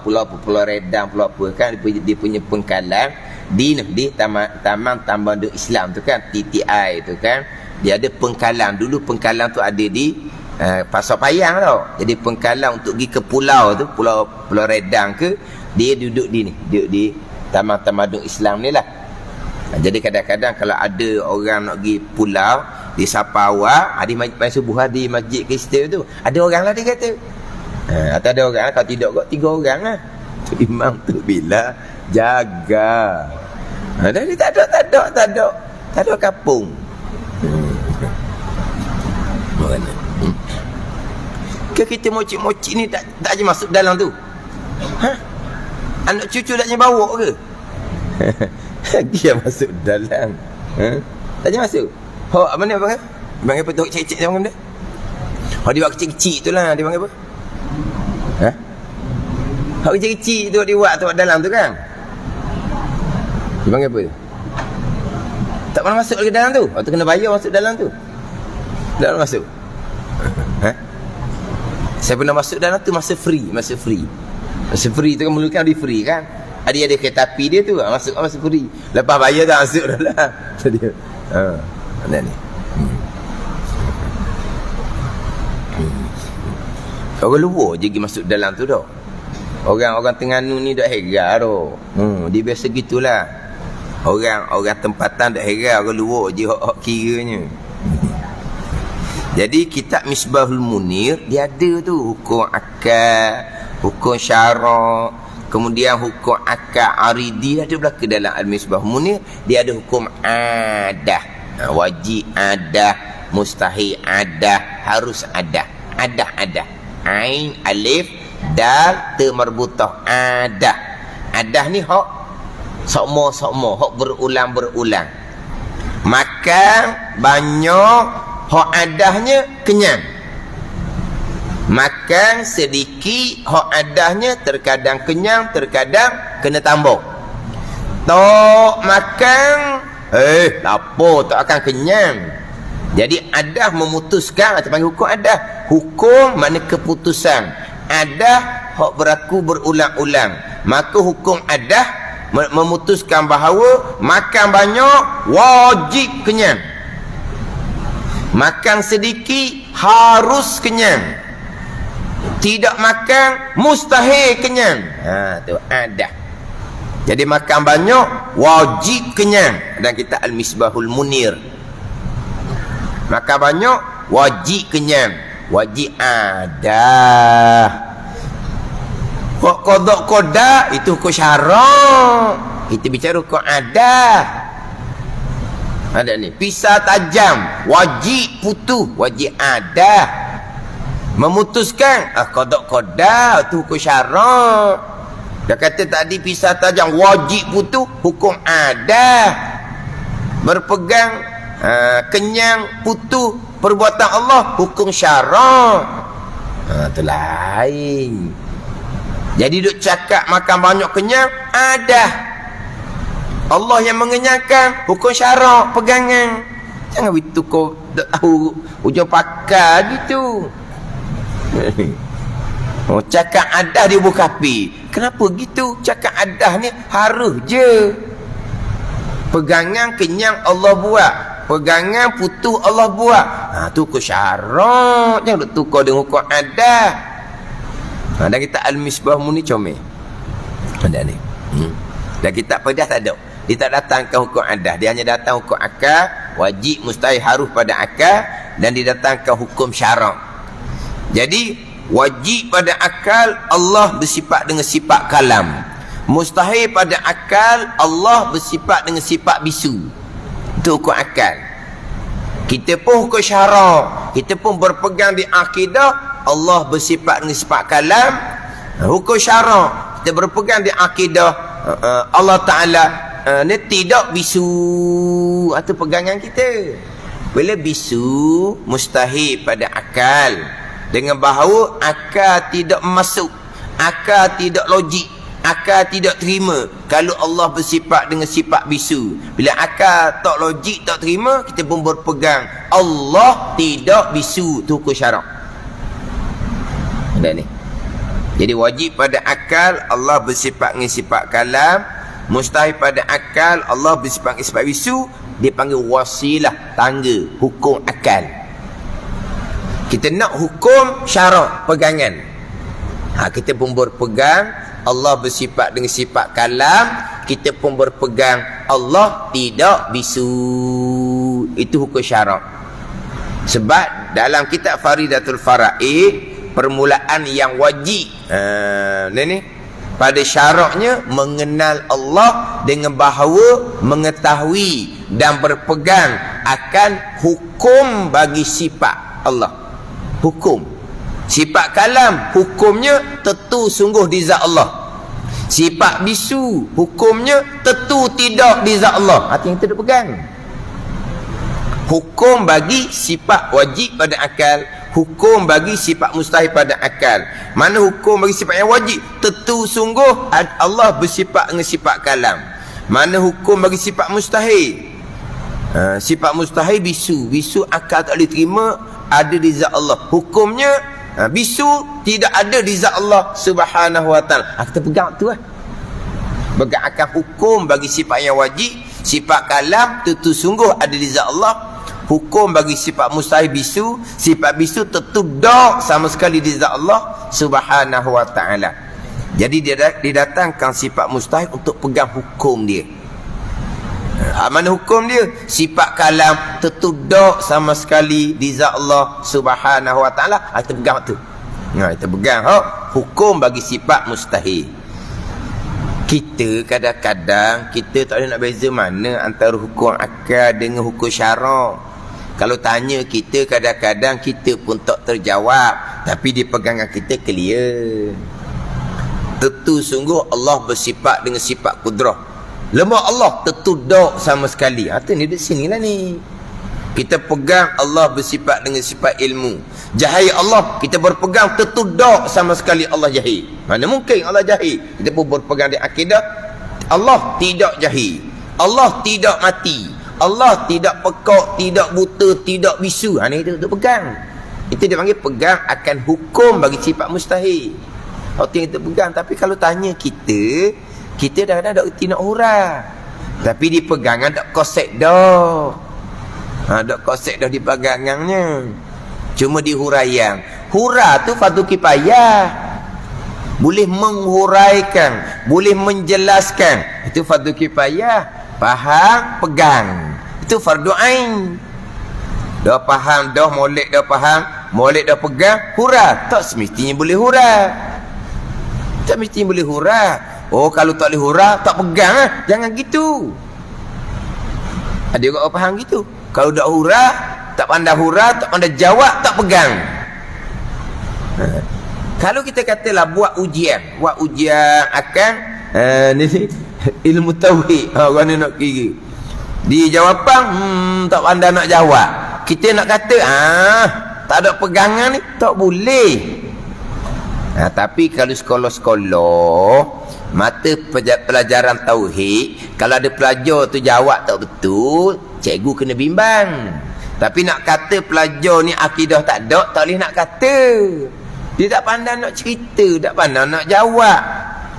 Redang, pulau apa kan, dia punya pengkalan di Taman Tambang Islam tu kan, TTI tu kan. Dia ada pengkalan. Dulu pengkalan tu ada di Pasar Payang tau. Jadi pengkalan untuk pergi ke pulau tu, pulau Redang ke, dia duduk di Taman Tambang Islam ni lah. Jadi kadang-kadang kalau ada orang nak pergi pulau di Sapawak, di masjid subuh, di masjid Kristen tu, ada orang lah dia kata. Atau ada orang lah, kalau tidak kok 3 orang lah. Tu imam tu bila jaga. Dan dia tak ada kampung. Mana? Ke kita mocik-mocik ni tak aja masuk dalam tu. Anak cucu taknya bawa ke? Dia masuk dalam. Taknya masuk. Apa ni abang? Abang apa tu cek-cek dia panggil dia? Dia buat kecil-kecil tu lah, dia panggil apa? Kecil-kecil tu dia buat tu dalam tu kan? Dia panggil apa tu? Tak pernah masuk lagi dalam tu. Tu kena bayar masuk dalam tu. Dalam masuk. Saya pernah masuk dalam tu masa free. Masa free tu kan mulakan dia free kan. Ada kereta api dia tu masuk masa free. Lepas bayar tak masuk dalam. Dia. Mana ni? Orang luar je pergi masuk dalam tu dah. Orang-orang Terengganu ni dak heran dah. Dia biasa gitulah. Orang tempatan dak heran, orang luar je hak kiranya. Jadi kitab Misbahul Munir dia ada tu hukum akal, hukum syarak, kemudian hukum akal aridi ada belaka dalam Al-Misbahul Munir. Dia ada hukum adah, wajib adah, mustahil adah, harus adah. Adah. Ain, alif, dal, ta marbutah. Adah ni hak sokmo, hak berulang-berulang. Makan banyak, hak adahnya kenyang. Makan sedikit, hak adahnya terkadang kenyang, terkadang kena tambah. Tok makan, apa tak akan kenyang. Jadi adah memutuskan, atau panggil hukum adah. Hukum makna keputusan. Adah hak berlaku berulang-ulang. Maka hukum adah memutuskan bahawa makan banyak wajib kenyang. Makan sedikit harus kenyang. Tidak makan mustahil kenyang. Tu adah. Jadi makan banyak wajib kenyang. Dan kita Al-Misbahul Munir. Makan banyak wajib kenyang, wajib adah. Kok kodok itu hukum syarak. Kita bicara hukum adah. Ada ni pisau tajam wajib putus, wajib adah. Memutuskan kodok itu hukum syarak. Dia kata tadi pisau tajam wajib putus, hukum adah. Berpegang kenyang putus perbuatan Allah, hukum syarak. Itu lain. Jadi duk cakap makan banyak kenyang ada Allah yang mengenyangkan, hukum syarak pegangan. Jangan begitu kau tak tahu hujung pakar gitu. Cakap adah dia buka api. Kenapa gitu? Cakap adah ni harus je. Pegangan kenyang Allah buat, pegangan putus Allah buat. Tu hukum syarak. Jangan duk tukar dengan hukum adah. Dan kita Al-Misbah ni comel. Ada ni. Dan kita pedas tak ada. Dia tak datangkan hukum adah. Dia hanya datang hukum akal, wajib, mustahil, harus pada akal. Dan dia datangkan hukum syarak. Jadi wajib pada akal Allah bersifat dengan sifat kalam. Mustahil pada akal Allah bersifat dengan sifat bisu. Itu hukum akal. Kita pun hukum syarak. Kita pun berpegang di akidah Allah bersifat dengan sifat kalam. Hukum syarak. Kita berpegang di akidah Allah Ta'ala ni tidak bisu. Itu pegangan kita. Bila bisu mustahil pada akal, dengan bahawa akal tidak masuk, akal tidak logik, akal tidak terima kalau Allah bersifat dengan sifat bisu. Bila akal tak logik, tak terima, kita pun berpegang Allah tidak bisu. Itu hukum syarak. Ada ni. Jadi wajib pada akal Allah bersifat dengan sifat kalam. Mustahil pada akal Allah bersifat dengan sifat bisu. Dia panggil wasilah, tangga, hukum akal. Kita nak hukum syarak, pegangan. Kita pun berpegang Allah bersifat dengan sifat kalam. Kita pun berpegang Allah tidak bisu. Itu hukum syarak. Sebab dalam kitab Faridatul Faraid, permulaan yang wajib ni pada syaraknya mengenal Allah dengan bahawa mengetahui dan berpegang akan hukum bagi sifat Allah. Hukum sifat kalam, hukumnya tentu sungguh di zat Allah. Sifat bisu hukumnya tentu tidak di zat Allah. Hati yang tidak pegang. Hukum bagi sifat wajib pada akal, hukum bagi sifat mustahil pada akal. Mana hukum bagi sifat yang wajib? Tentu sungguh Allah bersifat dengan sifat kalam. Mana hukum bagi sifat mustahil? Sifat mustahil bisu. Bisu akal tak boleh terima, ada di zat Allah. Hukumnya bisu tidak ada di zat Allah Subhanahu wa taala. Kita pegang tu lah. Pegang akan hukum bagi sifat yang wajib, sifat kalam tentu sungguh ada di zat Allah. Hukum bagi sifat mustahil bisu, sifat bisu tentu dak sama sekali di zat Allah Subhanahu wa taala. Jadi dia didatangkan sifat mustahil untuk pegang hukum dia. Mana hukum dia? Sifat kalam tentu dak sama sekali di zat Allah Subhanahu wa taala. Kita pegang tu. Kita pegang hukum bagi sifat mustahil. Kita kadang-kadang kita tak boleh nak beza mana antara hukum akal dengan hukum syarak. Kalau tanya kita, kadang-kadang kita pun tak terjawab, tapi di pegangan kita clear. Tentu sungguh Allah bersifat dengan sifat kudrah. Lemah Allah tentu dak sama sekali. Ni di sinilah ni. Kita pegang Allah bersifat dengan sifat ilmu. Jahil Allah kita berpegang tentu dak sama sekali Allah jahil. Mana mungkin Allah jahil? Kita pun berpegang di akidah Allah tidak jahil. Allah tidak mati. Allah tidak pekak, tidak buta, tidak bisu. Ni kita pegang. Itu dia panggil pegang akan hukum bagi sifat mustahil. Itu yang kita pegang. Tapi kalau tanya kita dah erti nak hurah. Tapi di pegangan tak kosek dah. Tak kosek dah di pegangannya. Cuma di huraian. Hurah tu fardu kifayah. Boleh menghuraikan, boleh menjelaskan. Itu fardu kifayah. Faham, pegang. Itu fardu ain. Dah faham, dah molek dah faham, molek dah pegang, hurah. Tak semestinya boleh hurah. Tak mestinya boleh hurah. Oh, kalau tak boleh hurah, tak pegang lah. Jangan gitu. Ada juga orang faham gitu. Kalau dah hurah, tak pandai hurah, tak pandai jawab, tak pegang. Kalau kita katalah buat ujian akan ni ilmu tauhid. Orang ni nak kira. Di jawapan tak pandai nak jawab. Kita nak kata tak ada pegangan ni, tak boleh. Tapi kalau sekolah-sekolah mata pelajaran tauhid, kalau ada pelajar tu jawab tak betul, cikgu kena bimbang. Tapi nak kata pelajar ni akidah tak ada, tak boleh nak kata. Dia tak pandai nak cerita, tak pandai nak jawab,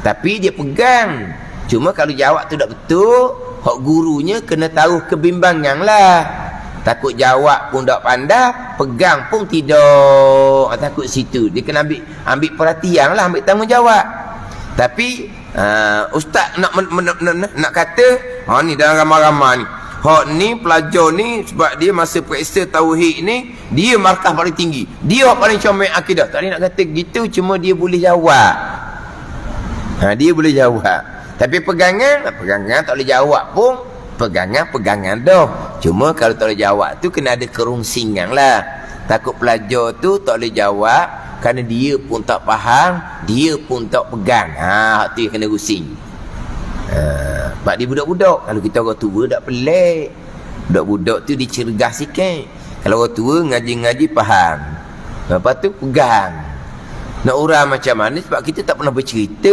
tapi dia pegang. Cuma kalau jawab tu tak betul, hak gurunya kena tahu kebimbangan lah. Takut jawab pun tak pandai, pegang pun tidak. Takut situ. Dia kena ambil perhatian lah, ambil tanggungjawab. Tapi ustaz nak kata, ni dalam ramai-ramai ni, hak ni pelajar ni sebab dia masa periksa tauhid ni, dia markah paling tinggi. Dia hak paling comel akidah. Tak boleh nak kata gitu, cuma dia boleh jawab. Dia boleh jawab. Tapi pegangan tak boleh jawab pun, pegangan dah. Cuma kalau tak boleh jawab tu kena ada kerungsingan lah. Takut pelajar tu tak boleh jawab kerana dia pun tak faham, dia pun tak pegang. Tu yang kena rusing. Sebab dia budak-budak. Kalau kita orang tua tak pelik. Budak-budak tu dicergas sikit. Kalau orang tua ngaji-ngaji faham. Lepas tu pegang. Nak urang macam mana sebab kita tak pernah bercerita.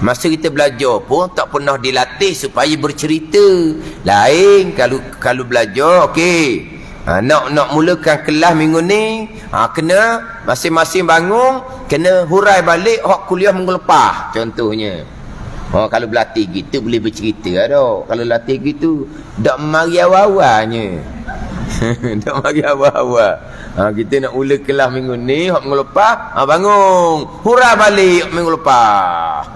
Masa kita belajar pun tak pernah dilatih supaya bercerita. Lain kalau belajar, okey. Nak mulakan kelas minggu ni, kena masing-masing bangun, kena hurai balik hak kuliah minggu lepas contohnya. Kalau berlatih gitu boleh bercerita dah. Kalau latih gitu dak mari awal-awalnya. Dak mari awal-awal. Kita nak mula kelas minggu ni, hak minggu lepas, bangun, hurai balik minggu lepas.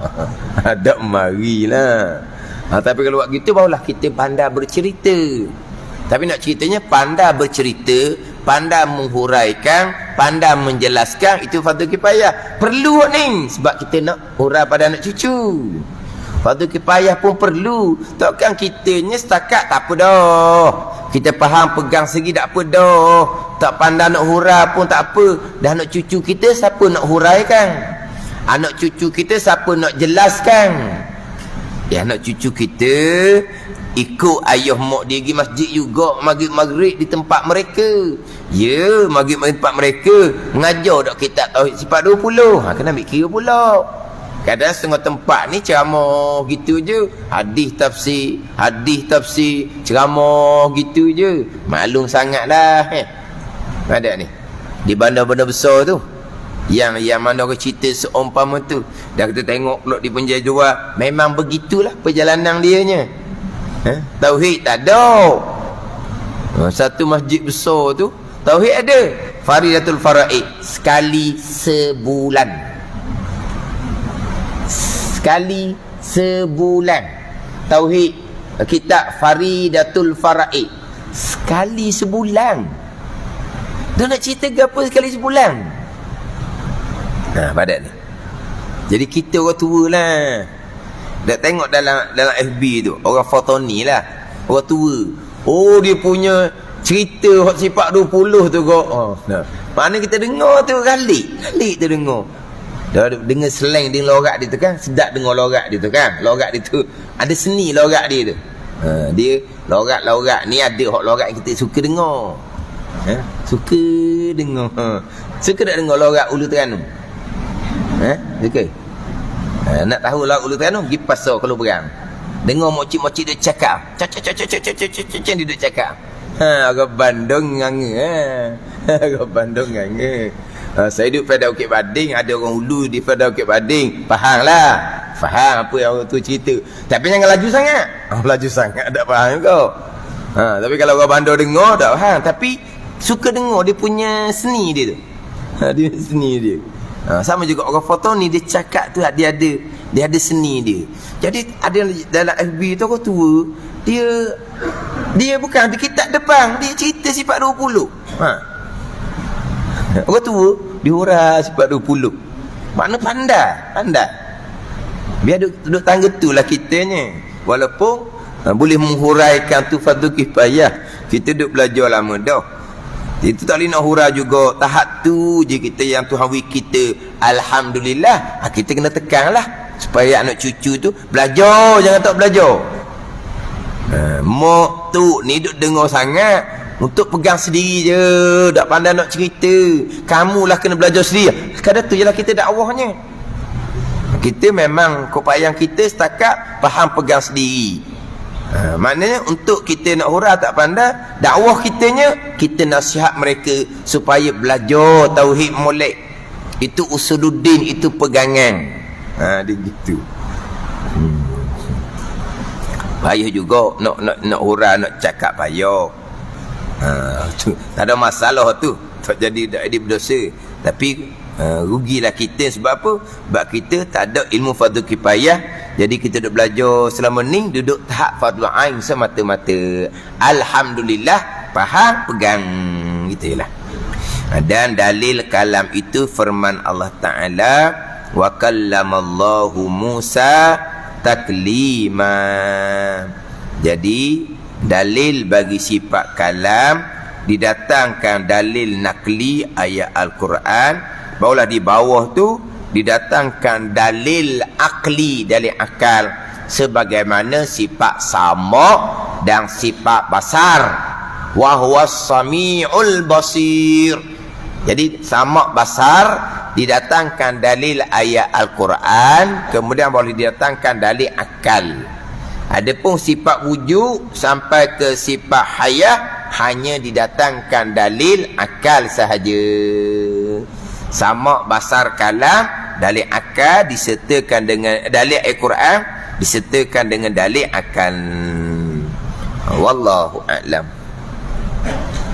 Tak marilah. Tapi kalau buat gitu barulah kita pandai bercerita. Tapi nak ceritanya pandai bercerita, pandai menghuraikan, pandai menjelaskan, itu fardu kifayah. Perlu ni sebab kita nak hurai pada anak cucu. Fardu kifayah pun perlu. Takkan kitanya setakat tak apa dah. Kita faham pegang segi tak apa dah. Tak pandai nak hurai pun tak apa. Dah nak cucu kita siapa nak huraikan? Anak cucu kita siapa nak jelaskan? Ya, anak cucu kita ikut ayah mak dia pergi masjid juga maghrib di tempat mereka. Ya, maghrib di tempat mereka mengajar dak kitab tauhid sifat 20. Kena ambil kira pula. Kadang setengah tempat ni ceramah gitu je, hadis tafsir ceramah gitu je, maklum sangatlah. Ada ni di bandar-bandar besar tu, yang mana orang cerita seumpama tu, dah kita tengok pula di penjara jual, memang begitulah perjalanan dianya. Tauhid tak ada. Satu masjid besar tu tauhid ada, Faridatul Faraid sekali sebulan tauhid, kitab Faridatul Faraid sekali sebulan. Dia nak cerita ke apa sekali sebulan? Padat ni. Jadi kita orang tua lah. Dah tengok dalam FB tu, orang foto ni lah, orang tua. Oh, dia punya cerita hot sifat 20 tu kok. Mana kita dengar tu galik tu dengar. Dah dengar slang dia, lorak dia tu kan, sedap dengar lorak dia tu kan. Lorak dia tu ada seni, lorak dia tu. Dia lorak ni ada hot lorak yang kita suka dengar. Suka dengar. Suka tak dengar lorak Ulu Terengganu? Suka? Nak tahu lah Ulu Terengganu, pergi pasar kalau berang. Dengar mokcik-mokcik dia cakap. Dia duduk cakap. Orang Bandung nganga. Orang Bandung nganga. Saya duduk pada Bukit Bading, ada orang Ulu di pada Bukit Bading. Faham apa yang orang tu cerita. Tapi jangan laju sangat. Laju sangat tak faham kau. Tapi kalau orang Bandung dengar tak faham. Tapi suka dengar dia punya seni dia tu. Dia seni dia. Sama juga orang foto ni, dia cakap tu dia ada seni dia. Jadi ada dalam FB tu orang tua, dia bukan di kitab depan, dia cerita sifat 20. Orang tua dia hurah sifat 20. Makna pandai. Biar duduk tangga tu lah kitanya. Walaupun boleh menghuraikan tu fardu kifayah, kita duduk belajar lama dah. Itu tak boleh nak hurah juga. Tahap tu je kita yang Tuhan beri kita. Alhamdulillah. Kita kena tekan lah, supaya anak cucu tu belajar, jangan tak belajar. Mak tu ni duk dengar sangat, untuk pegang sendiri je, tak pandai nak cerita. Kamulah kena belajar sendiri. Kadang tu je lah kita dakwahnya. Kita memang kopayang kita setakat faham pegang sendiri. Maknanya untuk kita nak hurah tak pandai, dakwah kitanya, kita nasihat mereka supaya belajar tauhid molek. Itu usuluddin, itu pegangan. Dia gitu. Payah juga nak hurah, nak cakap payah. Tu tak ada masalah tu, tak jadi berdosa. Tapi rugilah kita. Sebab apa? Sebab kita tak ada ilmu fardu kifayah. Jadi kita duduk belajar selama ni, duduk tahap fardu ain semata-mata. Alhamdulillah, faham, pegang, gitu lah. Dan dalil kalam itu firman Allah Ta'ala, wa kallamallahu Musa taklima. Jadi dalil bagi sifat kalam, didatangkan dalil nakli ayat Al-Quran, barulah di bawah tu didatangkan dalil akli, dalil akal, sebagaimana sifat sama dan sifat basar. Wa huwas sami'ul basir. Jadi sama basar didatangkan dalil ayat Al-Quran, kemudian boleh didatangkan dalil akal. Adapun sifat wujud sampai ke sifat hayah hanya didatangkan dalil akal sahaja. Sama basar kalam, dalil akal disertakan dengan dalil Al-Quran, disertakan dengan dalil akal. Wallahu a'lam.